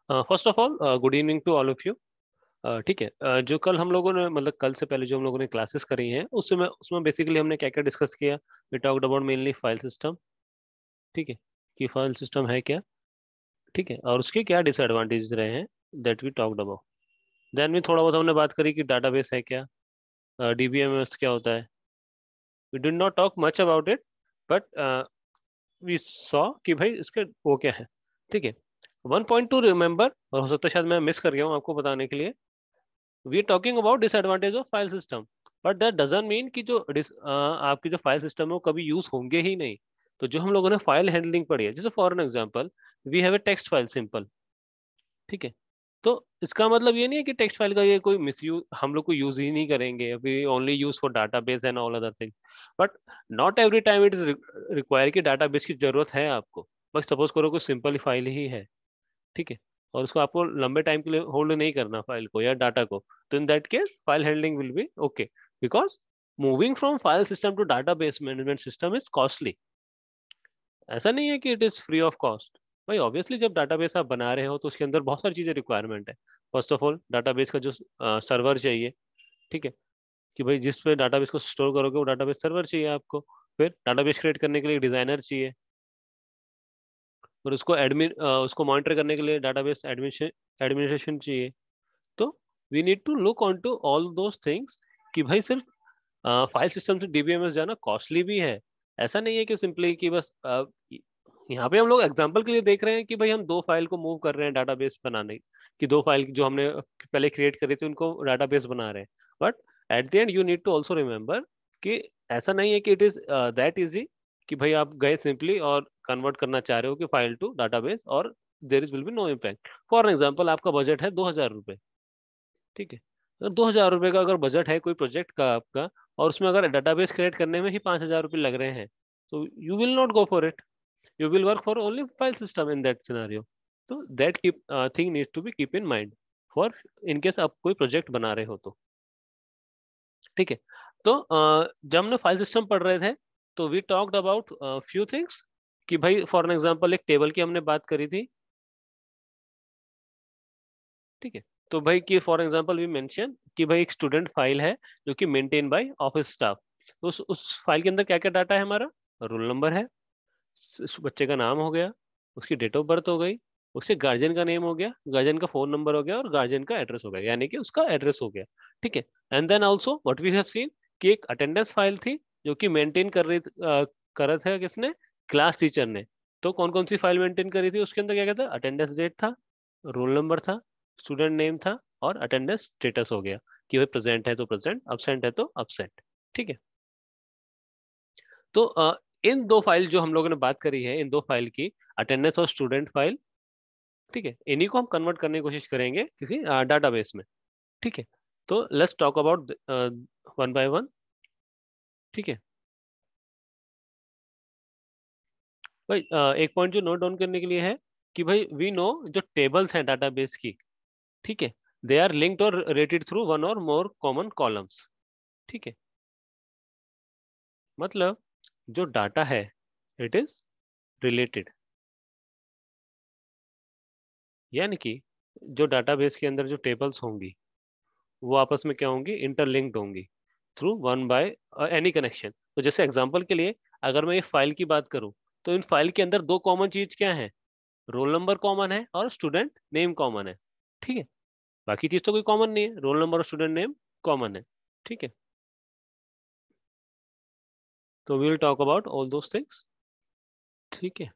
First of all good evening to all of you. ठीक है। जो कल हम लोगों ने मतलब कल से पहले जो हम लोगों ने क्लासेस करी हैं उसमें उसमें बेसिकली हमने क्या क्या डिस्कस किया। We talked about mainly file system. ठीक है, कि फाइल सिस्टम है क्या। ठीक है, और उसके क्या डिसएडवांटेज रहे हैं, that we talked about. Then भी थोड़ा बहुत हमने बात करी कि डाटाबेस है क्या, डीबीएमएस क्या होता है। We did not talk much about it, but we saw कि भाई इसके वो क्या है। ठीक है, वन पॉइंट टू रिमेंबर, और हो सकता है शायद मैं मिस कर गया हूँ आपको बताने के लिए। We are talking about disadvantage of file system, but that doesn't mean कि जो आपकी जो फाइल सिस्टम है वो कभी यूज होंगे ही नहीं। तो जो हम लोगों ने फाइल हैंडलिंग पढ़ी है, जैसे for an example we have a text file simple. ठीक है, तो इसका मतलब ये नहीं है कि टेक्स्ट फाइल का ये कोई मिस यूज हम लोग को यूज ही नहीं करेंगे, we only use for database and all other thing. But not every time it is require कि डाटाबेस की जरूरत है आपको। बस सपोज करो कोई सिंपल फाइल ही है, ठीक है, और उसको आपको लंबे टाइम के लिए होल्ड नहीं करना फाइल को या डाटा को, तो in that case file handling will be okay, because moving from file system to database management system is costly. ऐसा नहीं है कि it is free of cost. भाई ऑब्वियसली जब डाटाबेस आप बना रहे हो तो उसके अंदर बहुत सारी चीजें रिक्वायरमेंट है। फर्स्ट ऑफ ऑल डाटाबेस का जो सर्वर चाहिए, ठीक है, कि भाई जिस पे डाटाबेस को स्टोर करोगे वो डाटाबेस सर्वर चाहिए आपको। फिर डाटाबेस क्रिएट करने के लिए डिजाइनर चाहिए, और उसको उसको मॉनिटर करने के लिए डाटाबेस एडमिनिस्ट्रेशन चाहिए। तो we need to look on to all those things, कि भाई सिर्फ फाइल सिस्टम से डीबीएमएस जाना कॉस्टली भी है। ऐसा नहीं है कि सिंपली कि बस यहाँ पे हम लोग एग्जांपल के लिए देख रहे हैं कि भाई हम दो फाइल को मूव कर रहे हैं डाटाबेस बनाने, कि दो फाइल जो हमने पहले क्रिएट करी थी उनको डाटाबेस बना रहे हैं। But at the end you need to also remember कि ऐसा नहीं है कि इट इज दैट इजी, कि भाई आप गए सिंपली और कन्वर्ट करना चाह रहे हो कि फाइल टू डाटाबेस और there is will be no impact. For example आपका बजट है 2,000 रुपये। ठीक है, तो 2,000 रुपये का अगर बजट है कोई प्रोजेक्ट का आपका, और उसमें अगर डाटाबेस क्रिएट करने में ही 5,000 रुपये लग रहे हैं, तो you will not go for it. You will work for only file system in that scenario. तो that keep thing needs to be keep in mind for in case आप कोई प्रोजेक्ट बना रहे हो तो। ठीक है, तो जब हमने फाइल सिस्टम पढ़ रहे थे तो we talked about few things, कि भाई फॉर एन एग्जांपल एक टेबल की हमने बात करी थी। ठीक है, तो भाई कि फॉर एग्जांपल वी मेंशन कि भाई एक स्टूडेंट फाइल है जो कि मेंटेन बाय ऑफिस स्टाफ। तो उस फाइल के अंदर क्या क्या डाटा है हमारा, रोल नंबर है, उस बच्चे का नाम हो गया, उसकी डेट ऑफ बर्थ हो गई, उसके गार्जियन का नेम हो गया, गार्जियन का फोन नंबर हो गया, और गार्जियन का एड्रेस हो गया, यानी कि उसका एड्रेस हो गया। ठीक है, and then also what we have seen कि एक अटेंडेंस फाइल थी जो कि मेंटेन कर रहा था किसने, क्लास टीचर ने। तो कौन कौन सी फाइल मेंटेन करी थी, उसके अंदर क्या क्या था, अटेंडेंस डेट था, रोल नंबर था, स्टूडेंट नेम था, और अटेंडेंस स्टेटस हो गया, कि भाई प्रेजेंट है तो प्रेजेंट, अब्सेंट है तो अब्सेंट। ठीक है, तो इन दो फाइल जो हम लोगों ने बात करी है, इन दो फाइल की, अटेंडेंस और स्टूडेंट फाइल, ठीक है, इन्हीं को हम कन्वर्ट करने की कोशिश करेंगे किसी डाटाबेस में। ठीक है, तो let's talk about one by one. ठीक है भाई, एक पॉइंट जो नोट डाउन करने के लिए है, कि भाई वी नो जो टेबल्स हैं डाटाबेस की, ठीक है, दे आर लिंक्ड और रेटेड थ्रू वन और मोर कॉमन कॉलम्स। ठीक है, मतलब जो डाटा है इट इज रिलेटेड, यानी कि जो डाटाबेस के अंदर जो टेबल्स होंगी वो आपस में क्या होंगी, इंटरलिंक्ड होंगी through one by any connection. तो जैसे एग्जांपल के लिए अगर मैं ये फाइल की बात करूं, तो इन फाइल के अंदर दो कॉमन चीज क्या है, रोल नंबर कॉमन है और स्टूडेंट नेम कॉमन है। ठीक है, बाकी चीज तो कोई कॉमन नहीं है, रोल नंबर और स्टूडेंट नेम कॉमन है। ठीक है, तो we will talk about all those things. ठीक है,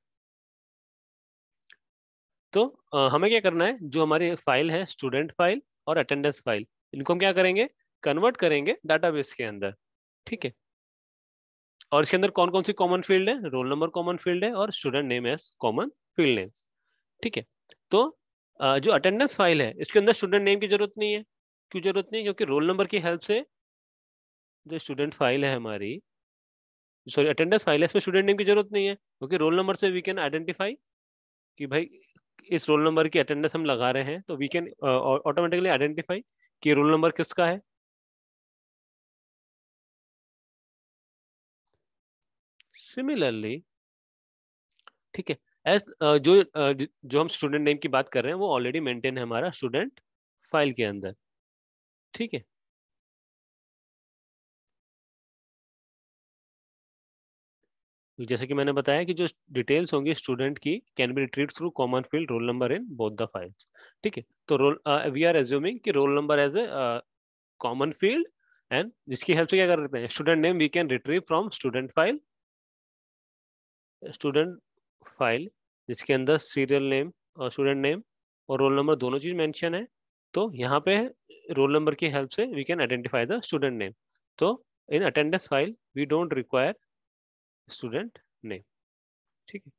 तो हमें क्या करना है, जो हमारी फाइल है स्टूडेंट फाइल और अटेंडेंस फाइल, इनको हम क्या करेंगे, कन्वर्ट करेंगे डाटाबेस के अंदर। ठीक है, और इसके अंदर कौन कौन सी कॉमन फील्ड है, रोल नंबर कॉमन फील्ड है और student name as common field names. ठीक है, तो जो अटेंडेंस फाइल है इसके अंदर स्टूडेंट नेम की जरूरत नहीं है। क्यों जरूरत नहीं है, क्योंकि रोल नंबर की हेल्प से जो स्टूडेंट फाइल है हमारी, सॉरी अटेंडेंस फाइल है, इसमें स्टूडेंट नेम की जरूरत नहीं है, क्योंकि रोल नंबर से वी कैन आइडेंटिफाई कि भाई इस रोल नंबर की अटेंडेंस हम लगा रहे हैं, तो वी कैन ऑटोमेटिकली आइडेंटिफाई कि रोल नंबर किसका है। सिमिलरली, ठीक है, एज जो हम स्टूडेंट नेम की बात कर रहे हैं वो ऑलरेडी मेंटेन है हमारा स्टूडेंट फाइल के अंदर, ठीक है। तो जैसे कि मैंने बताया कि जो डिटेल्स होंगी स्टूडेंट की can be retrieved through common field roll number in both the files, ठीक है। तो रोल वी आर एज्यूमिंग कि roll number as a common field, and जिसकी हेल्प से क्या कर देते हैं, student name we can retrieve from student file जिसके अंदर सीरियल नेम और स्टूडेंट नेम और रोल नंबर दोनों चीज मेंशन है। तो यहाँ पे रोल नंबर की हेल्प से we can identify the student name. तो in attendance file we don't require student name, ठीक है।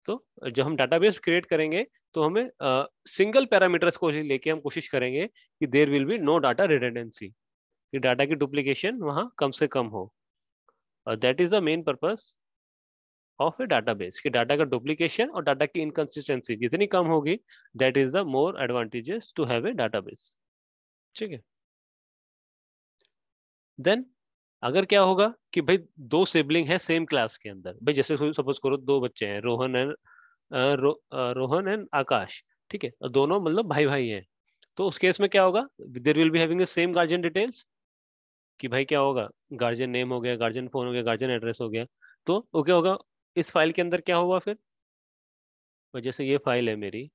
तो जब हम डाटाबेस क्रिएट करेंगे तो हमें सिंगल पैरामीटर्स को ही लेके हम कोशिश करेंगे कि there will be no data redundancy, कि डाटा की डुप्लीकेशन वहां कम से कम हो। और that is the main purpose of a database, कि डाटा का डुप्लीकेशन और डाटा की इनकंसिस्टेंसी जितनी कम होगी, that is the more advantages to have a database, ठीक है। देन अगर क्या होगा कि भाई दो सिबलिंग है सेम क्लास के अंदर, भाई जैसे सपोज करो दो बच्चे हैं, रोहन एंड आकाश, ठीक है, और दोनों मतलब भाई भाई हैं। तो उस केस में क्या होगा, there will be having same guardian details, कि भाई क्या होगा, गार्जियन नेम हो गया, गार्जियन फोन हो गया, गार्जियन एड्रेस हो गया। तो वो क्या होगा, इस फाइल के अंदर क्या हुआ फिर, तो जैसे ये फाइल है मेरी,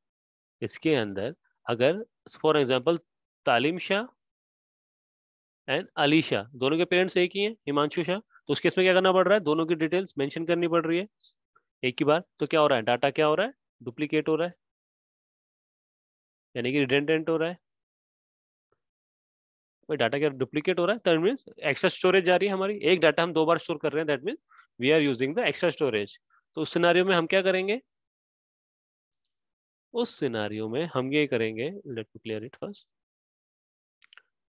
इसके अंदर अगर फॉर एग्जाम्पल तालिम शाह एंड अली शाह दोनों के पेरेंट्स एक ही हैं, हिमांशु शाह, तो उस केस में क्या करना पड़ रहा है, दोनों की डिटेल्स मेंशन करनी पड़ रही है एक ही बार। तो क्या हो रहा है, डाटा क्या हो रहा है, डुप्लीकेट हो रहा है, यानी कि रिडंडेंट हो रहा है। भाई डाटा क्या डुप्लीकेट हो रहा है, दैट मीन्स एक्स्ट्रा स्टोरेज जा रही है हमारी, एक डाटा हम दो बार स्टोर कर रहे हैं, that means we are using the extra storage. तो उस सिनारियो में हम क्या करेंगे, उस सिनारियो में हम ये करेंगे, let me clear it first,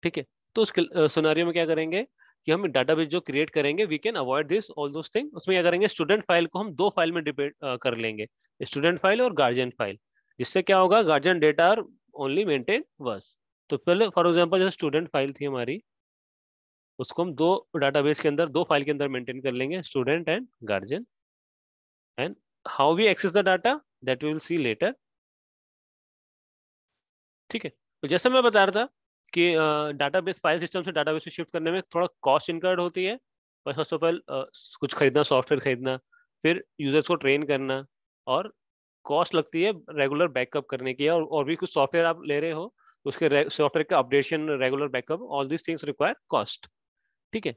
ठीक है। तो उस सिनारियो में क्या करेंगे कि हम डाटाबेस जो क्रिएट करेंगे we can avoid this all those thing, उसमें क्या करेंगे, स्टूडेंट फाइल को हम दो फाइल में डिपेंड कर लेंगे, स्टूडेंट फाइल और गार्जियन फाइल, जिससे क्या होगा, guardian data are only maintain बस। तो पहले फॉर एग्जांपल जैसे स्टूडेंट फाइल थी हमारी, उसको हम दो डाटाबेस के अंदर, दो फाइल के अंदर मेंटेन कर लेंगे, student and guardian, and how we access the data that we will see later, ठीक है। तो जैसे मैं बता रहा था कि डाटाबेस फाइल सिस्टम से डाटाबेस में शिफ्ट करने में थोड़ा कॉस्ट इनकर्ड होती है। फर्स्ट ऑफ ऑल कुछ खरीदना, सॉफ्टवेयर खरीदना, फिर यूजर्स को ट्रेन करना, और कॉस्ट लगती है रेगुलर बैकअप करने की, और भी कुछ सॉफ्टवेयर आप ले रहे हो उसके सॉफ्टवेयर का updation, regular backup, all this things require cost, ठीक है।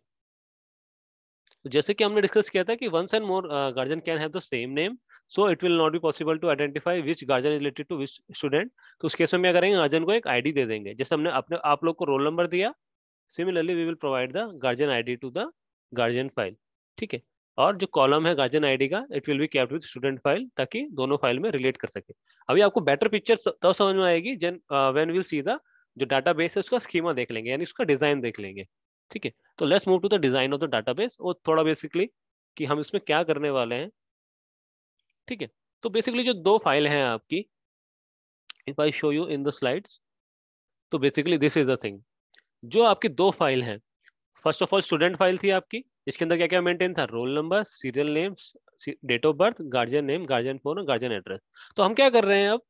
तो जैसे कि हमने डिस्कस किया था कि once and more guardian can have the same name, so it will not be possible to identify which guardian related to which student. तो उस केस में क्या करेंगे, गार्जियन को एक आईडी दे देंगे, जैसे हमने अपने आप लोग को रोल नंबर दिया, similarly we will provide the guardian ID to the guardian file, ठीक है। और जो कॉलम है गार्जियन आईडी का, it will be kept with student file, ताकि दोनों फाइल में रिलेट कर सके। अभी आपको बेटर पिक्चर तब समझ में आएगी जन व्हेन विल सी द जो डाटाबेस है उसका स्कीमा देख लेंगे, यानी उसका डिजाइन देख लेंगे, ठीक है। तो let's move to the design of the database, वो थोड़ा बेसिकली कि हम इसमें क्या करने वाले हैं, ठीक है। तो बेसिकली जो दो फाइल हैं आपकी, if I show you in the slides, तो basically this is the thing, जो आपकी दो फाइल हैं, first of all student file थी आपकी, इसके अंदर क्या क्या मेंटेन था, roll number, serial name, date of birth, guardian name, guardian phone और गार्जियन एड्रेस। तो हम क्या कर रहे हैं अब,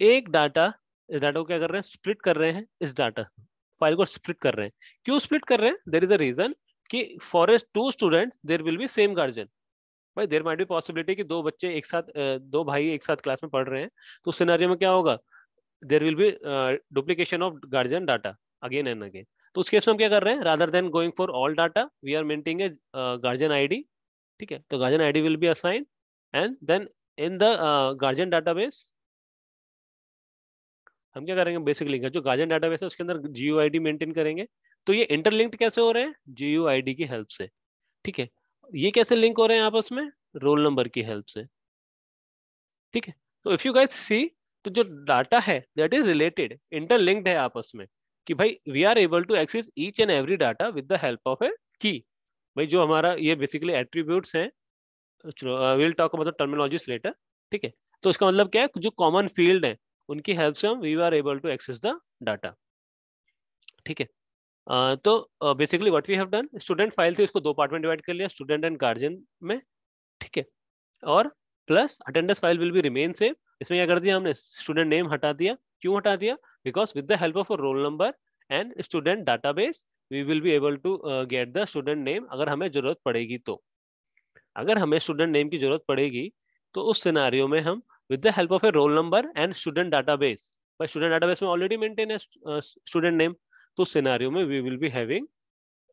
एक डाटा, इस डाटा को क्या कर रहे हैं, स्प्लिट कर रहे हैं, इस डाटा फाइल को स्प्लिट कर रहे हैं। क्यों स्प्लिट कर रहे हैं, देयर इज अ रीजन, कि for a two students there will be same guardian. भाई देयर माइट बी पॉसिबिलिटी कि दो बच्चे एक साथ, दो भाई एक साथ क्लास में पढ़ रहे हैं, तो सिनेरियो में क्या होगा, there will be duplication of guardian data again and again. तो उस केस में हम क्या कर रहे हैं, rather than going for all data, we are maintaining a guardian ID, ठीक है। तो guardian ID will be assign, and then in the guardian database हम क्या करेंगे, बेसिकली जो गार्जियन डाटाबेस है उसके अंदर जीयूआईडी मेंटेन करेंगे। तो ये इंटरलिंक्ड कैसे हो रहे हैं, जीयूआईडी की हेल्प से, ठीक है। ये कैसे लिंक हो रहे हैं आपस में, रोल नंबर की हेल्प से, ठीक है। तो इफ यू गाइस सी, तो जो डाटा है दैट इज रिलेटेड, इंटरलिंक्ड है आपस में, कि भाई we are able to access each and every data with the help of a key. भाई जो हमारा ये बेसिकली एट्रीब्यूट्स हैं, will talk about the terminologies later, ठीक है। तो इसका मतलब क्या है, जो कॉमन फील्ड है उनकी हेल्प से हम we are able to access the data, ठीक है। तो basically what we have done, student file से इसको दो पार्ट में डिवाइड कर लिया, स्टूडेंट एंड गार्जियन में, ठीक है। और plus attendance file will be remain same. इसमें क्या कर दिया हमने, स्टूडेंट नेम हटा दिया। क्यों हटा दिया? Because with the help of a roll number and student database we will be able to get the student name अगर हमें जरूरत पड़ेगी तो। अगर हमें स्टूडेंट नेम की जरूरत पड़ेगी तो उस सिनारियो में हम with the help of A role number and student database, भाई स्टूडेंट डाटाबेस में ऑलरेडी मेंटेन है स्टूडेंट नेम, तो उस सिनारियो में वी विल बी हैविंग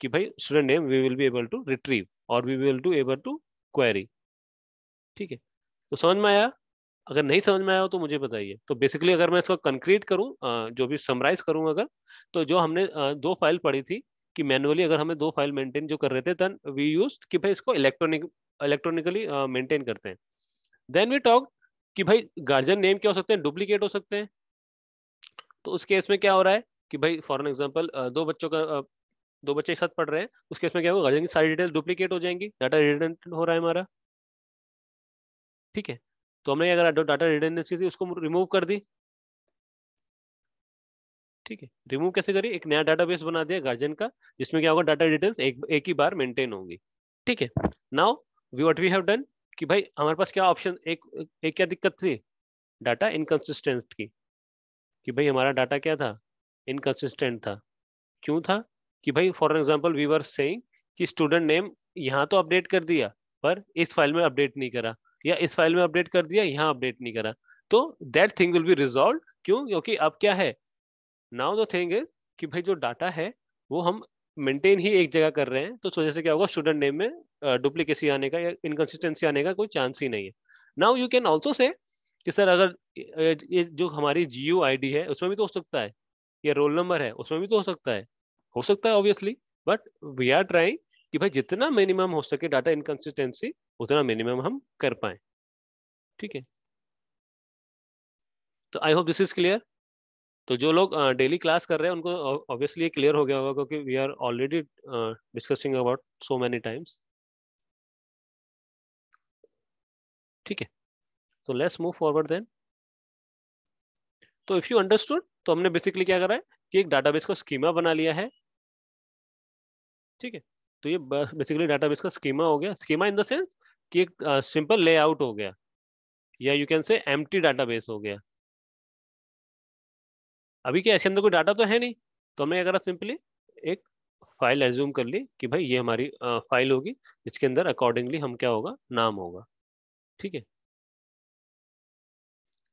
कि भाई student name we will be able to retrieve और we will to able to query. ठीक है, तो समझ में आया? अगर नहीं समझ में आया हो तो मुझे बताइए। तो बेसिकली अगर मैं इसको कंक्रीट करूं, जो भी समराइज करूं अगर, तो जो हमने दो फाइल पढ़ी थी कि मैनुअली अगर हमें दो फाइल मेंटेन जो कर रहे थे, देन वी यूज्ड कि भाई इसको इलेक्ट्रॉनिकली मेंटेन करते हैं। देन वी टॉक कि भाई गार्जियन नेम क्या हो सकते हैं, डुप्लीकेट हो सकते हैं। तो उस केस में क्या हो रहा है कि भाई फॉर एन एग्जांपल दो बच्चे एक साथ पढ़ रहे हैं, उस केस में क्या होगा, गार्जियन की सारी डिटेल डुप्लीकेट हो जाएंगी, डाटा रिडंडेंट हो रहा है हमारा। ठीक है, तो हमने क्या करा, डाटा रिडंडेंसी थी उसको रिमूव कर दी। ठीक है, रिमूव कैसे करी, एक नया डाटाबेस बना दिया गार्जियन का, जिसमें क्या होगा, डाटा डिटेल्स एक ही बार मेंटेन होंगी। ठीक है, now what we have done कि भाई हमारे पास क्या ऑप्शन, एक क्या दिक्कत थी, डाटा इनकंसिस्टेंट की, कि भाई हमारा डाटा क्या था, इनकंसिस्टेंट था। क्यों था? कि भाई for example we were saying कि स्टूडेंट नेम यहाँ तो अपडेट कर दिया पर इस फाइल में अपडेट नहीं करा, या इस फाइल में अपडेट कर दिया यहाँ अपडेट नहीं करा। तो that thing will be resolve. क्यों? क्योंकि अब क्या है, नाउ द थिंग इज कि भाई जो डाटा है वो हम मेंटेन ही एक जगह कर रहे हैं, तो उस वजह से क्या होगा, स्टूडेंट नेम में डुप्लीकेसी आने का या इनकंसिस्टेंसी आने का कोई चांस ही नहीं है। Now you can also say कि सर अगर ये जो हमारी जीयू आईडी है उसमें भी तो हो सकता है, या रोल नंबर है उसमें भी तो हो सकता है obviously. But we are trying कि भाई जितना मिनिमम हो सके डाटा इनकंसिस्टेंसी उतना मिनिमम हम कर पाए। ठीक है, तो I hope this is clear. तो जो लोग डेली क्लास कर रहे हैं उनको ऑब्वियसली ये क्लियर हो गया होगा, क्योंकि we are already discussing about so many times. ठीक है, तो लेट्स मूव फॉरवर्ड देन। तो इफ यू अंडरस्टूड, तो हमने बेसिकली क्या करा है कि एक डाटाबेस का स्कीमा बना लिया है। ठीक है, तो ये बेसिकली डाटाबेस का स्कीमा हो गया, स्कीमा इन द सेंस कि एक सिंपल लेआउट हो गया, या यू कैन से एम्प्टी डाटाबेस हो गया। अभी क्या इसके अंदर कोई डाटा तो है नहीं, तो हमने क्या करा, सिंपली एक फाइल एज्यूम कर ली कि भाई ये हमारी फाइल होगी, जिसके अंदर अकॉर्डिंगली हम क्या होगा, नाम होगा। ठीक है,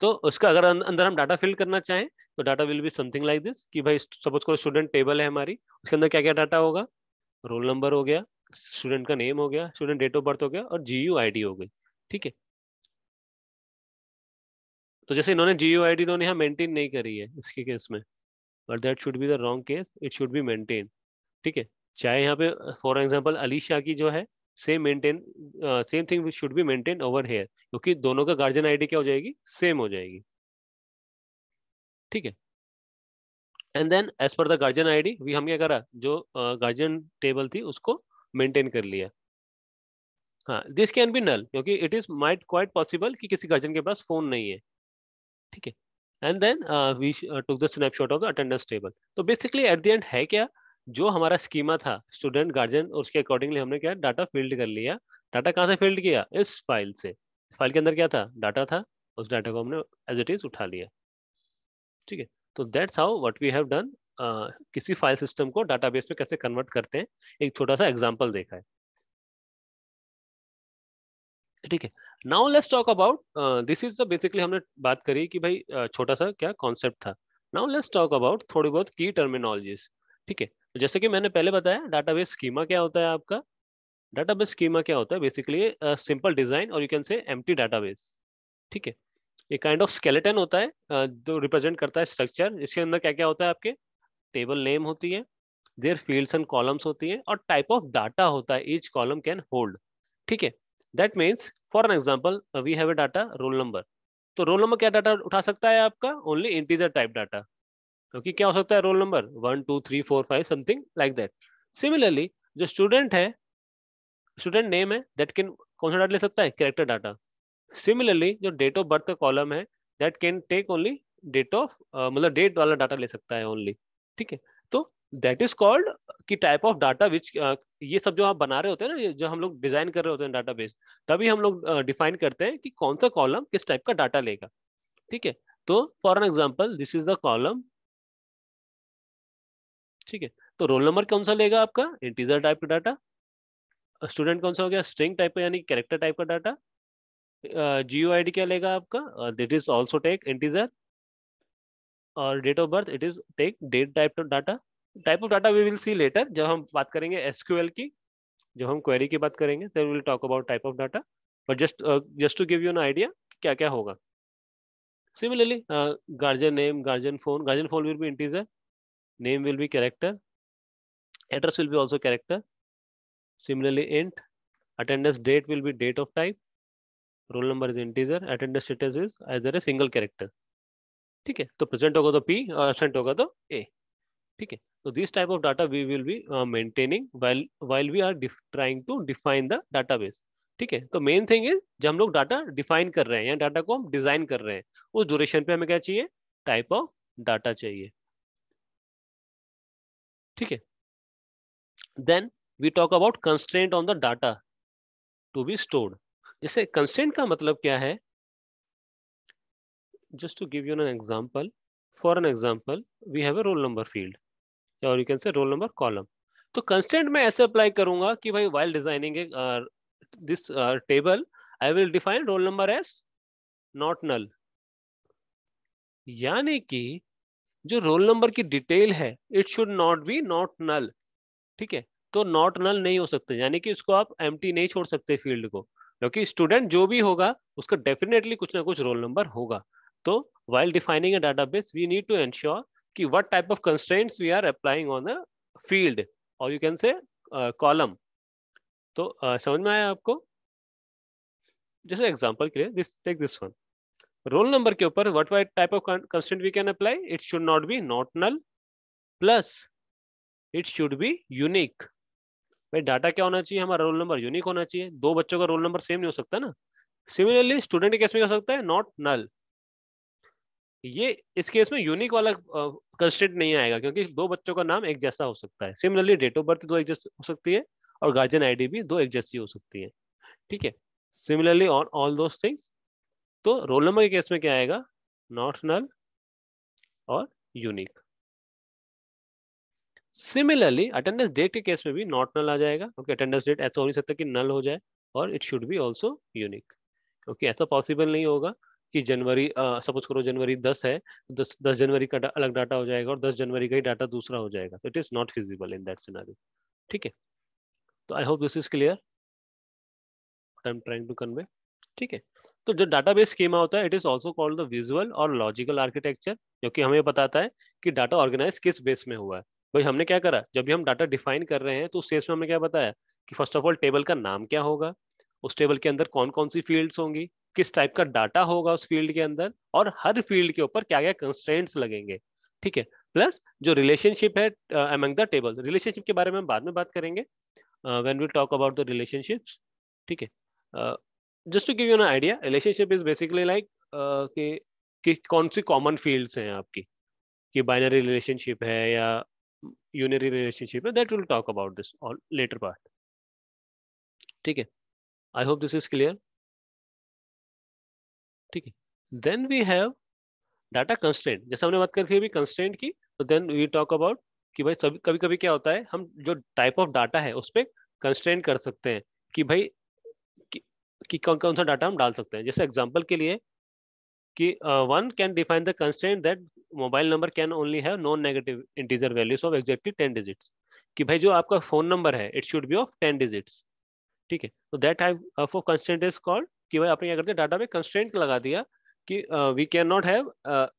तो उसका अगर अंदर हम डाटा फिल करना चाहें तो data will be something like this कि भाई सपोज को स्टूडेंट टेबल है हमारी, उसके अंदर क्या क्या डाटा होगा, रोल नंबर हो गया, स्टूडेंट का नेम हो गया, स्टूडेंट डेट ऑफ बर्थ हो गया, और जीयू आईडी हो गई। ठीक है, तो जैसे इन्होंने जीयू आईडी इन्होंने यहाँ मेंटेन नहीं करी है इसके केस में, but that should be the wrong case, it should be maintain. ठीक है, चाहे यहाँ पे फॉर एग्जांपल अलीशा की जो है same maintain, same thing should be maintain over here, क्योंकि दोनों का गार्जियन आईडी क्या हो जाएगी, सेम हो जाएगी। ठीक है, and then as per the guardian ID we हम क्या करा, जो गार्जियन टेबल थी उसको मेंटेन कर लिया। हाँ, दिस कैन बी नल, क्योंकि it is might quite possible कि किसी गार्जियन के पास फोन नहीं है। ठीक है, and then we took the snapshot of the attendance table. तो बेसिकली एट द एंड है क्या, जो हमारा स्कीमा था स्टूडेंट गार्जियन, और उसके अकॉर्डिंगली हमने क्या डाटा फील्ड कर लिया। डाटा कहाँ से फील्ड किया, इस फाइल से। इस फाइल के अंदर क्या था, डाटा था, उस डाटा को हमने एज इट इज उठा लिया। ठीक है, तो that's how what we have done, किसी फाइल सिस्टम को डाटाबेस में कैसे कन्वर्ट करते हैं, एक छोटा सा एग्जांपल देखा है। ठीक है, now let's talk about, this is the basically हमने बात करी कि भाई छोटा सा क्या कॉन्सेप्ट था। नाउ लेट्स टॉक अबाउट थोड़ी बहुत की टर्मिनोलॉजीज। ठीक है, तो जैसे कि मैंने पहले बताया डाटाबेस स्कीमा क्या होता है आपका, डाटाबेस स्कीमा क्या होता है, बेसिकली सिंपल डिजाइन और यू कैन से एम्प्टी डाटाबेस। ठीक है, एक काइंड ऑफ स्केलेटन होता है जो रिप्रेजेंट करता है स्ट्रक्चर, इसके अंदर क्या क्या होता है आपके, टेबल नेम होती है, देयर फील्ड्स एंड कॉलम्स होती है, और टाइप ऑफ डाटा होता है ईच कॉलम कैन होल्ड। ठीक है, that means for an example we have a data roll number, तो रोल नंबर क्या डाटा उठा सकता है आपका, ओनली इंटीजर टाइप डाटा, क्योंकि क्या हो सकता है roll number 1 2 3 4 5 something like that. Similarly जो स्टूडेंट है, स्टूडेंट नेम है, दैट कैन कौन सा डाटा ले सकता है, कैरेक्टर डाटा। सिमिलरली जो डेट ऑफ बर्थ का कॉलम है, that can take only date of मतलब डेट वाला डाटा ले सकता है ओनली। ठीक है, तो दैट इज कॉल्ड कि टाइप ऑफ डाटा विच, ये सब जो आप बना रहे होते हैं ना, ये जो हम लोग डिजाइन कर रहे होते हैं डाटाबेस, तभी हम लोग डिफाइन करते हैं कि कौन सा कॉलम किस टाइप का डाटा लेगा। ठीक है, तो for an example this is the column. ठीक है, तो रोल नंबर कौन सा लेगा आपका, इंटीजर टाइप का डाटा। स्टूडेंट कौन सा हो गया, स्ट्रिंग टाइप का यानी कैरेक्टर टाइप का डाटा। GUID क्या लेगा आपका, that is also take integer. और date of birth it is take date type of data. Type of data we will see later, जब हम बात करेंगे एसक्यूएल की, जब हम क्वेरी की बात करेंगे then will talk about type of data. But just to give you an idea क्या क्या होगा। Similarly guardian phone will be integer, name will be character, address will be also character. Similarly int, attendance date will be date of type, roll number is integer, attendance status is either a single character. ठीक है, तो present होगा तो p और absent होगा तो a। ठीक है, तो this type of data we will be maintaining while we are trying to define the database। ठीक है, तो मेन थिंग इज जब हम लोग डाटा डिफाइन कर रहे हैं या डाटा को हम डिजाइन कर रहे हैं, उस ड्यूरेशन पे हमें क्या चाहिए, टाइप ऑफ डाटा चाहिए। ठीक है, then we talk about constraint on the data to be stored. जैसे कंस्ट्रेंट का मतलब क्या है, just to give you an example, for an example we have a roll number field or you can say roll number column। तो constant में ऐसे apply करूंगा कि भाई while designing this table I will define roll number as not null, यानी कि जो roll number की डिटेल है it should not be not null. ठीक है, तो नॉट नल नहीं हो सकते, यानी कि इसको आप एम्प्टी नहीं छोड़ सकते फील्ड को, क्योंकि स्टूडेंट जो भी होगा उसका डेफिनेटली कुछ ना कुछ रोल नंबर होगा। तो while defining a database we need to ensure कि what type of constraints we are applying on a field or you can say column। तो समझ में आया आपको। जैसे एग्जांपल के लिए this take this one, roll number के ऊपर what type of constraint we can apply, it should not be not null plus it should be unique. भाई डाटा क्या होना चाहिए, हमारा रोल नंबर यूनिक होना चाहिए, दो बच्चों का रोल नंबर सेम नहीं हो सकता ना। सिमिलरली स्टूडेंट के केस में हो सकता है नॉट नल, ये इस केस में यूनिक वाला कंस्ट्रेंट नहीं आएगा क्योंकि दो बच्चों का नाम एक जैसा हो सकता है। सिमिलरली डेट ऑफ बर्थ दो एक जैसी हो सकती है और गार्जियन आईडी भी दो एक जैसी हो सकती है। ठीक है, similarly on all those things. तो रोल नंबर के केस में क्या आएगा, नॉट नल और यूनिक। सिमिलरली अटेंडेंस डेट के केस में भी नॉट नल आ जाएगा क्योंकि अटेंडेंस डेट ऐसा हो नहीं सकता कि नल हो जाए, और it should B also unique, क्योंकि ऐसा पॉसिबल नहीं होगा कि जनवरी सपोज करो जनवरी 10 है, 10 जनवरी का अलग डाटा हो जाएगा और 10 जनवरी का ही डाटा दूसरा हो जाएगा, तो it is not feasible in that scenario. ठीक है, तो I hope this is clear what I am trying to convey. ठीक है, तो जो डाटाबेस स्कीमा होता है it is also called the visual और लॉजिकल आर्किटेक्चर, क्योंकि हमें बताता है कि डाटा ऑर्गेनाइज किस बेस में हुआ है। भाई हमने क्या करा, जब भी हम डाटा डिफाइन कर रहे हैं तो उस केस में हमने क्या बताया कि फर्स्ट ऑफ ऑल टेबल का नाम क्या होगा, उस टेबल के अंदर कौन कौन सी फील्ड्स होंगी, किस टाइप का डाटा होगा उस फील्ड के अंदर, और हर फील्ड के ऊपर क्या क्या कंस्ट्रेंट्स लगेंगे। ठीक है, प्लस जो रिलेशनशिप है अमंग द टेबल, रिलेशनशिप के बारे में हम बाद में बात करेंगे when we talk about the relationships. ठीक है, just to give you an idea, relationship is basically like कि कौन सी कॉमन फील्ड्स हैं आपकी, कि बाइनरी रिलेशनशिप है या यूनरी रिलेशनशिप है, that will talk about this on later part. ठीक है, I hope this is clear. ठीक है, then we have data constraint. जैसे हमने बात करी थी अभी कंस्ट्रेंट की, तो देन वी टॉक अबाउट कि भाई सभी कभी कभी क्या होता है, हम जो टाइप ऑफ डाटा है उस पर कंस्ट्रेंट कर सकते हैं कि भाई कि, कि कौन कौन सा डाटा हम डाल सकते हैं। जैसे एग्जांपल के लिए कि one can define the constraint that mobile number can only have non negative integer values of exactly 10 digits, कि भाई जो आपका फोन नंबर है it should be of 10 digits. ठीक है, तो that type of constraint is called कि भाई आपने क्या करते हैं डाटा में कंस्ट्रेंट लगा दिया कि we can not have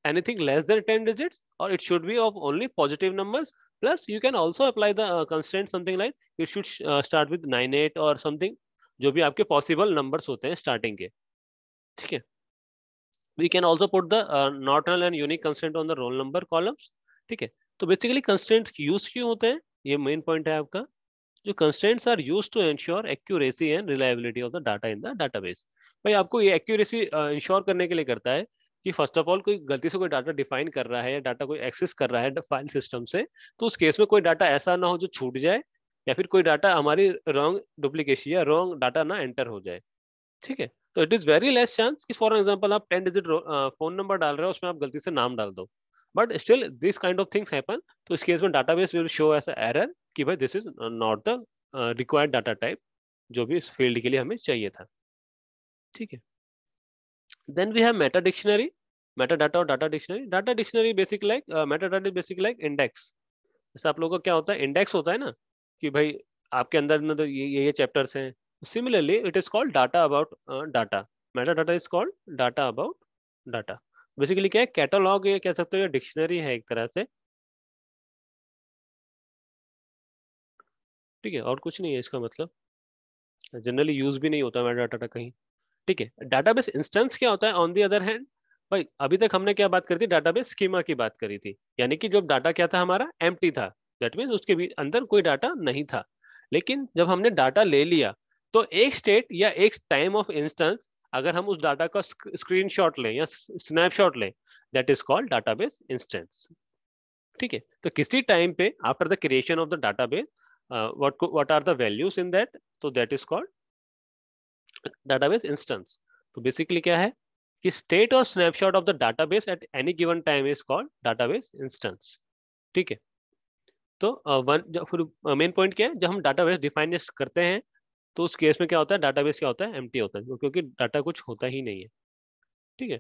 anything less than 10 digits और it should be of only positive numbers, plus you can also apply the constraint something like it should start with 98 और समथिंग, जो भी आपके possible numbers होते हैं starting के। ठीक है, we can also put the not null and unique constraint on the roll number columns। ठीक है, तो बेसिकली कंस्ट्रेंट्स यूज क्यों होते हैं, ये मेन पॉइंट है आपका। जो constraints are used to ensure accuracy and reliability of the data in the database. भाई आपको ये एक्यूरेसी इंश्योर करने के लिए करता है कि फर्स्ट ऑफ ऑल कोई गलती से कोई डाटा डिफाइन कर रहा है या डाटा कोई एक्सेस कर रहा है फाइल सिस्टम से, तो उस केस में कोई डाटा ऐसा ना हो जो छूट जाए, या फिर कोई डाटा हमारी रॉन्ग डुप्लीकेशन या रॉन्ग डाटा ना एंटर हो जाए। ठीक है, तो it is very less chance कि फॉर एग्जांपल आप 10 डिजिट फोन नंबर डाल रहे हो, उसमें आप गलती से नाम डाल दो, but still this kind of things happen. तो इस केस में database will show as error कि भाई this is not the required data type जो भी इस फील्ड के लिए हमें चाहिए था। ठीक है, then we have meta dictionary, meta data और data dictionary. Data dictionary basic like meta data basic like index. जैसे आप लोगों का क्या होता है, इंडेक्स होता है ना, कि भाई आपके अंदर ना तो ये चैप्टर्स हैं। Similarly it is called data about data, Meta data is called data about data. Basically क्या है, कैटलॉग ये कह सकते हो या डिक्शनरी है एक तरह से। ठीक है, और कुछ नहीं है इसका मतलब, जनरली यूज भी नहीं होता मेटा डाटा कहीं। ठीक है, डाटाबेस इंस्टेंस क्या होता है ऑन दी अदर हैंड। भाई अभी तक हमने क्या बात करी थी, डाटाबेस स्कीमा की बात करी थी, यानी कि जब डाटा क्या था हमारा एम्प्टी था, दैट मीन्स उसके अंदर कोई डाटा नहीं था। लेकिन जब हमने डाटा ले लिया, तो एक स्टेट या एक टाइम ऑफ इंस्टेंस अगर हम उस डाटा का स्क्रीनशॉट लें या स्नैपशॉट लें, that is called database instance. ठीक है, तो किसी टाइम पे after the creation of the database what are the values in that, तो that is called database instance। तो बेसिकली क्या है कि स्टेट और snapshot of the database at any given time is called database instance. ठीक है, तो फिर मेन पॉइंट क्या है, जब हम डाटाबेस डिफाइन करते हैं तो उस केस में क्या होता है, डाटाबेस क्या होता है, एम्प्टी होता है, क्योंकि डाटा कुछ होता ही नहीं है। ठीक है,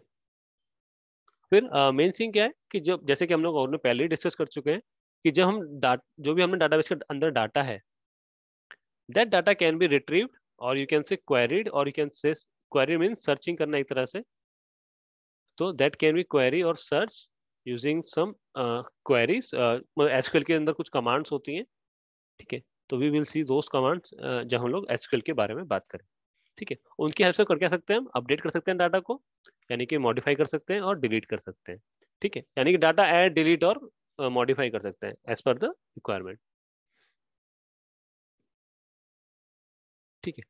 फिर मेन थिंग क्या है कि जब जैसे कि हम लोग और पहले ही डिस्कस कर चुके हैं कि जब हम जो भी हमने डाटाबेस के अंदर डाटा है, that data can be retrieved और यू कैन से क्वेरीड, और you can say query mean searching करना एक तरह से। तो दैट कैन बी क्वेरी और search using some queries, SQL के अंदर कुछ कमांड्स होती हैं। ठीक है, तो we will see those commands जब हम लोग एसक्यूएल के बारे में बात करें। ठीक है, उनकी हेल्प से कर क्या सकते हैं, हम अपडेट कर सकते हैं डाटा को, यानी कि मॉडिफाई कर सकते हैं और डिलीट कर सकते हैं। ठीक है, यानी कि डाटा ऐड डिलीट और मॉडिफाई कर सकते हैं एज पर द रिक्वायरमेंट। ठीक है,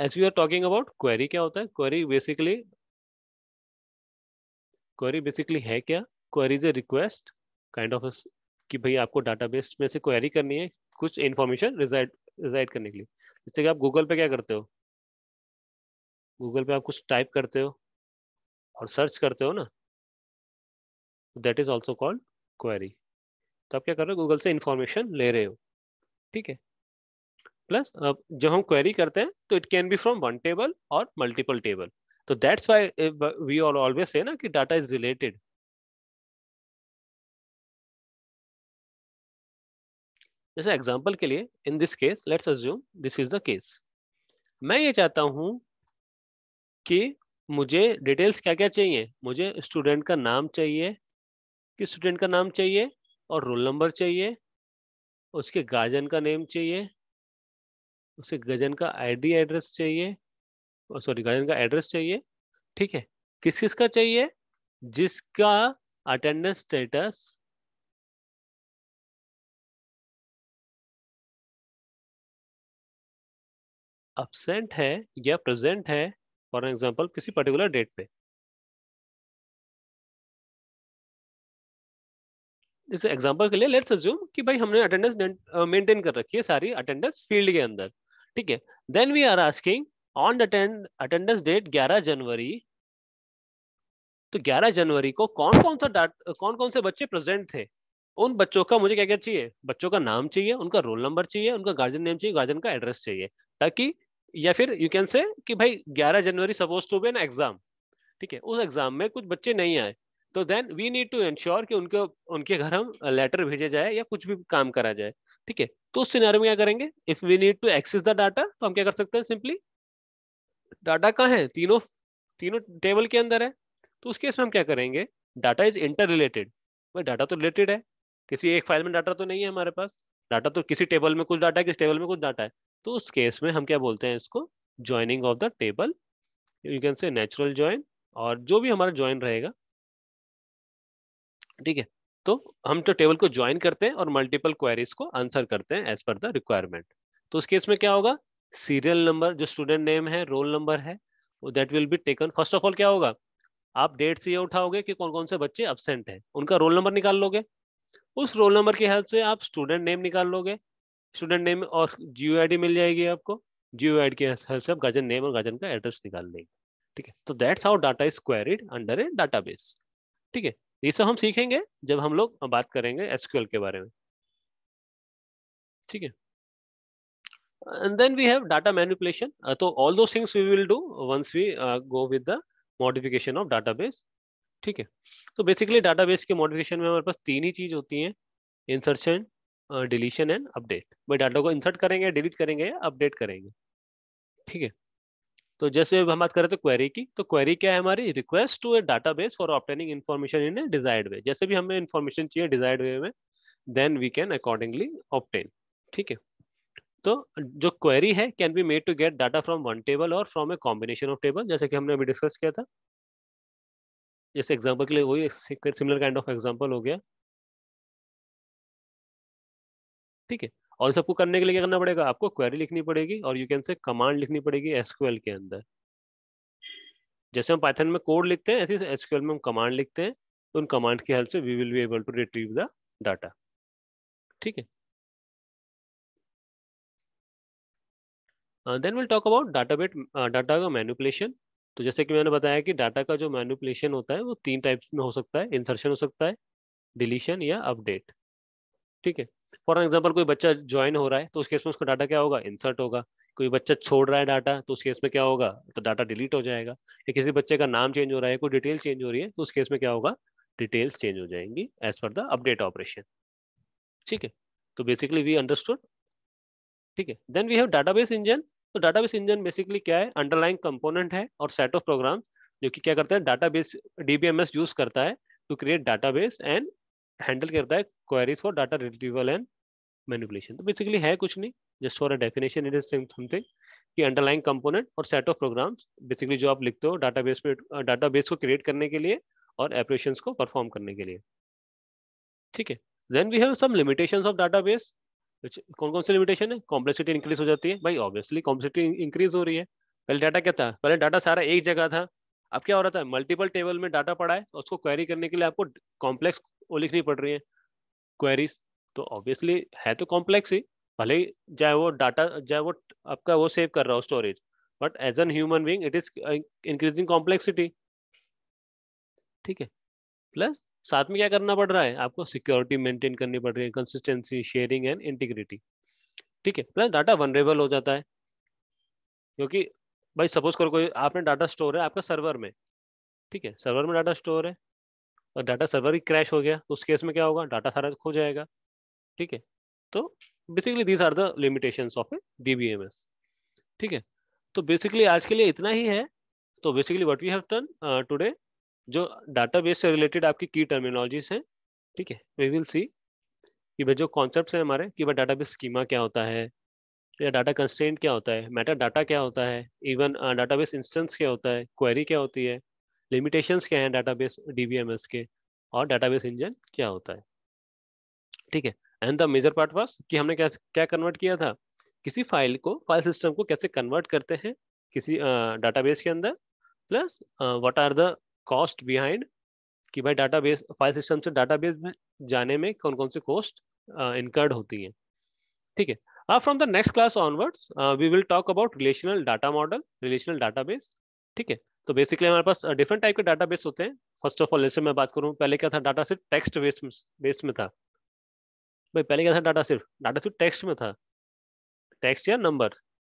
as we are talking about query, क्या होता है क्वेरी बेसिकली है क्या, query is a request kind of कि भाई आपको डाटाबेस में से क्वेरी करनी है कुछ इन्फॉर्मेशन रिजाइड रिजाइड करने के लिए। जैसे कि आप गूगल पे क्या करते हो, गूगल पे आप कुछ टाइप करते हो और सर्च करते हो ना, that is also called query. तो आप क्या कर रहे हो, गूगल से इंफॉर्मेशन ले रहे हो। ठीक है, प्लस जब हम क्वेरी करते हैं तो it can be from one table और मल्टीपल टेबल। तो that's why we all always say ना कि डाटा इज रिलेटेड। जैसे एग्जांपल के लिए, in this case let's assume this is the case, मैं ये चाहता हूं कि मुझे डिटेल्स क्या क्या चाहिए, मुझे स्टूडेंट का नाम चाहिए, कि स्टूडेंट का नाम चाहिए और रोल नंबर चाहिए, उसके गार्जियन का नेम चाहिए, उसे गार्जियन का आईडी एड्रेस चाहिए, सॉरी गार्जियन का एड्रेस चाहिए। ठीक है, किस किस का चाहिए, जिसका अटेंडेंस स्टेटस अब्सेंट है या प्रेजेंट है, फॉर एग्जांपल किसी पर्टिकुलर डेट पे। जैसे एग्जांपल के लिए लेट्स अज्यूम कि भाई हमने अटेंडेंस मेंटेन कर रखी है सारी अटेंडेंस फील्ड के अंदर। ठीक है, then we are asking on the attendance date 11 January, तो 11 जनवरी को कौन कौन से बच्चे प्रेजेंट थे, उन बच्चों का मुझे क्या क्या चाहिए, बच्चों का नाम चाहिए, उनका रोल नंबर चाहिए, उनका गार्जियन नेम चाहिए, गार्जियन का एड्रेस चाहिए, ताकि या फिर यू कैन से कि भाई 11 जनवरी suppose to be an exam. ठीक है, उस एग्जाम में कुछ बच्चे नहीं आए, तो then we need to ensure कि उनके उनके घर हम लेटर भेजे जाए या कुछ भी काम करा जाए। ठीक है, तो उस सिनेरियो में क्या करेंगे, if we need to access the data, तो हम क्या कर सकते हैं, सिंपली डाटा कहाँ है, तीनों तीनों टेबल के अंदर है, तो उस केस में हम क्या करेंगे, डाटा इज इंटर रिलेटेड। भाई डाटा तो रिलेटेड है, किसी एक फाइल में डाटा तो नहीं है हमारे पास, डाटा तो किसी टेबल में कुछ डाटा है, किसी टेबल में कुछ डाटा है। तो उस केस में हम क्या बोलते हैं इसको, joining of the table, you can से नेचुरल ज्वाइन, और जो भी हमारा ज्वाइन रहेगा। ठीक है, तो हम तो टेबल को ज्वाइन करते हैं और मल्टीपल क्वेरीज को आंसर करते हैं एज पर द रिक्वायरमेंट। तो उस केस में क्या होगा, सीरियल नंबर जो स्टूडेंट नेम है, रोल नंबर है, that will be taken. First of all क्या होगा, आप डेट से ये उठाओगे कि कौन कौन से बच्चे अब्सेंट हैं, उनका रोल नंबर निकाल लोगे, उस रोल नंबर की हेल्प से आप स्टूडेंट नेम निकाल लोगे, स्टूडेंट नेम और GUID मिल जाएगी आपको, GUID की हेल्प से आप गार्जियन नेम और गार्जियन का एड्रेस निकाल लेंगे। ठीक है, तो that's how data is queried under a database. ठीक है, ये सब हम सीखेंगे जब हम लोग बात करेंगे SQL के बारे में। ठीक है, and then we have data manipulation. So all those things we will do once we go with the modification of database. ठीक है, तो बेसिकली डाटाबेस के मॉडिफिकेशन में हमारे पास तीन ही चीज होती हैं, इंसर्शन, डिलीशन एंड अपडेट। भाई डाटा को इंसर्ट करेंगे, डिलीट करेंगे या अपडेट करेंगे। ठीक है, तो जैसे हम बात कर रहे थे क्वेरी की, तो क्वेरी क्या है हमारी, request to a database for obtaining information in a desired way. जैसे भी हमें इन्फॉर्मेशन चाहिए डिजायर्ड वे में, then we can accordingly obtain. ठीक है, तो जो क्वेरी है can be made to get data from one table और from a combination of table, जैसे कि हमने अभी डिस्कस किया था। जैसे एग्जांपल के लिए वही सिमिलर काइंड ऑफ एग्जांपल हो गया। ठीक है, और सबको करने के लिए क्या करना पड़ेगा, आपको क्वेरी लिखनी पड़ेगी और यू कैन से कमांड लिखनी पड़ेगी एसक्यूएल के अंदर। जैसे हम पाइथन में कोड लिखते हैं, ऐसे एसक्यूएल में हम कमांड लिखते हैं, तो उन कमांड की हेल्प से we will be able to retrieve the data. ठीक है, then will talk about data का मैनिपुलेशन। तो जैसे कि मैंने बताया कि डाटा का जो मैनिपुलेशन होता है वो तीन टाइप्स में हो सकता है, इंसर्शन हो सकता है, डिलीशन या अपडेट। ठीक है, फॉर एग्जाम्पल कोई बच्चा ज्वाइन हो रहा है तो उस केस में उसका डाटा क्या होगा, इंसर्ट होगा। कोई बच्चा छोड़ रहा है डाटा तो उस केस में क्या होगा, तो डाटा डिलीट हो जाएगा। या किसी बच्चे का नाम चेंज हो रहा है, कोई डिटेल चेंज हो रही है, तो उस केस में क्या होगा, डिटेल्स चेंज हो जाएंगी as per the update operation. ठीक है, तो बेसिकली वी अंडरस्टूड। ठीक है, then we have database engine. तो डाटाबेस इंजन बेसिकली क्या है, अंडरलाइंग कंपोनेंट है और सेट ऑफ प्रोग्राम जो कि क्या करते हैं, डाटाबेस DBMS यूज करता है to create database and handle करता है queries for data retrieval and manipulation. तो बेसिकली है कुछ नहीं, just for a definition it is something कि अंडरलाइंग कंपोनेंट और सेट ऑफ प्रोग्राम्स बेसिकली जो आप लिखते हो डाटाबेस में, डाटाबेस को क्रिएट करने के लिए और ऑपरेशंस को परफॉर्म करने के लिए। ठीक है, then we have some limitations of database. कौन कौन सी लिमिटेशन है, कॉम्प्लेक्सिटी इंक्रीज हो जाती है। भाई ऑब्वियसली कॉम्प्लेक्सिटी इंक्रीज हो रही है। पहले डाटा क्या था, पहले डाटा सारा एक जगह था, अब क्या हो रहा था, मल्टीपल टेबल में डाटा पड़ा है और उसको क्वेरी करने के लिए आपको कॉम्प्लेक्स वो लिखनी पड़ रही है क्वेरीज। तो ऑब्वियसली है तो कॉम्प्लेक्स ही, भले ही चाहे वो डाटा, चाहे वो आपका वो सेव कर रहा हो storage, but as an human being it is increasing complexity. ठीक है, प्लस साथ में क्या करना पड़ रहा है, आपको सिक्योरिटी मेंटेन करनी पड़ रही है, कंसिस्टेंसी, शेयरिंग एंड इंटीग्रिटी। ठीक है, प्लस डाटा वनरेबल हो जाता है, क्योंकि भाई सपोज करो कोई आपने डाटा स्टोर है आपका सर्वर में। ठीक है, सर्वर में डाटा स्टोर है और डाटा सर्वर ही क्रैश हो गया तो उस केस में क्या होगा, डाटा सारा खो जाएगा। ठीक है, तो basically these are the limitations of a DBMS। ठीक है, तो बेसिकली आज के लिए इतना ही है। तो basically what we have done today, जो डाटाबेस से रिलेटेड आपकी की टर्मिनोलॉजीज हैं। ठीक है, वी विल सी कि भाई जो कॉन्सेप्ट्स हैं हमारे, कि भाई डाटाबेस स्कीमा क्या होता है, या डाटा कंस्ट्रेंट क्या होता है, मेटा डाटा क्या होता है, इवन डाटाबेस इंस्टेंस क्या होता है, क्वेरी क्या होती है, लिमिटेशंस क्या हैं डाटाबेस DBMS के, और डाटाबेस इंजन क्या होता है। ठीक है, and the major part was कि हमने क्या क्या कन्वर्ट किया था, किसी फाइल को, फाइल सिस्टम को कैसे कन्वर्ट करते हैं किसी डाटाबेस के अंदर, plus what are the cost behind, कि भाई डाटाबेस फाइल सिस्टम से डाटाबेस में जाने में कौन कौन से कॉस्ट इनकर्ड होती हैं। ठीक है, from the next class onwards we will talk about relational data model, relational database. ठीक है, तो बेसिकली हमारे पास डिफरेंट टाइप के डाटाबेस होते हैं। फर्स्ट ऑफ ऑल जैसे मैं बात करूं, पहले क्या था, डाटा सिर्फ टेक्स्ट बेस में था। भाई पहले क्या था, डाटा सिर्फ टेक्स्ट में था, टेक्स्ट या नंबर।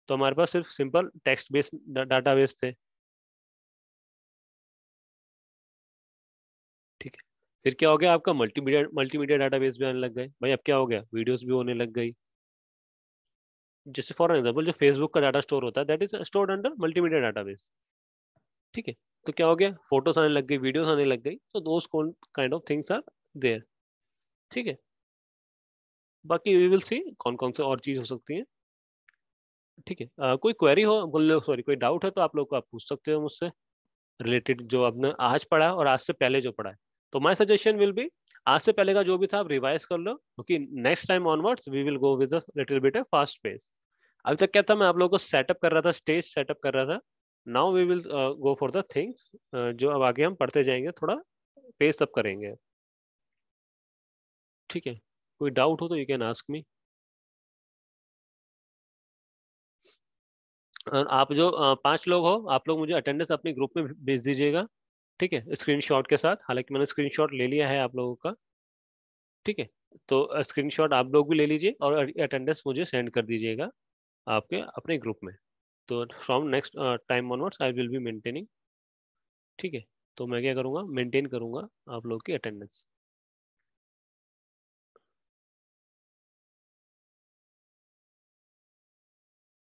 तो हमारे पास सिर्फ सिंपल टेक्स्ट बेस्ड डाटाबेस थे। ठीक है, फिर क्या हो गया, आपका मल्टीमीडिया मल्टीमीडिया डाटाबेस भी आने लग गए। भाई अब क्या हो गया, वीडियोस भी होने लग गई। जैसे फॉर एग्जांपल जो फेसबुक का डाटा स्टोर होता है, that is stored under multimedia database. ठीक है, तो क्या हो गया, फोटोज आने लग गई, वीडियोस आने लग गई, तो those kind of things are there. ठीक है, बाकी वी विल सी कौन कौन से और चीज हो सकती है। ठीक है, कोई क्वेरी हो, बोलो सॉरी, कोई डाउट है तो आप लोग को आप पूछ सकते हो मुझसे, रिलेटेड जो आपने आज पढ़ा है और आज से पहले जो पढ़ा है। तो माय सजेशन विल बी, आज से पहले का जो भी था आप रिवाइज कर लो, क्योंकि next time onwards we will go with a little bit fast pace. अभी तक क्या था, मैं आप लोगों को सेटअप कर रहा था, स्टेज सेटअप कर रहा था now we will go for the things जो अब आगे हम पढ़ते जाएंगे, थोड़ा पेस अप करेंगे। ठीक है, कोई डाउट हो तो यू कैन आस्क मी। आप जो 5 लोग हो, आप लोग मुझे अटेंडेंस अपने ग्रुप में भेज दीजिएगा। ठीक है, स्क्रीनशॉट के साथ, हालांकि मैंने स्क्रीनशॉट ले लिया है आप लोगों का। ठीक है, तो स्क्रीनशॉट आप लोग भी ले लीजिए और अटेंडेंस मुझे सेंड कर दीजिएगा आपके अपने ग्रुप में। तो from next time onwards I will be maintaining. ठीक है, तो मैं क्या करूँगा, मेंटेन करूँगा आप लोग की अटेंडेंस।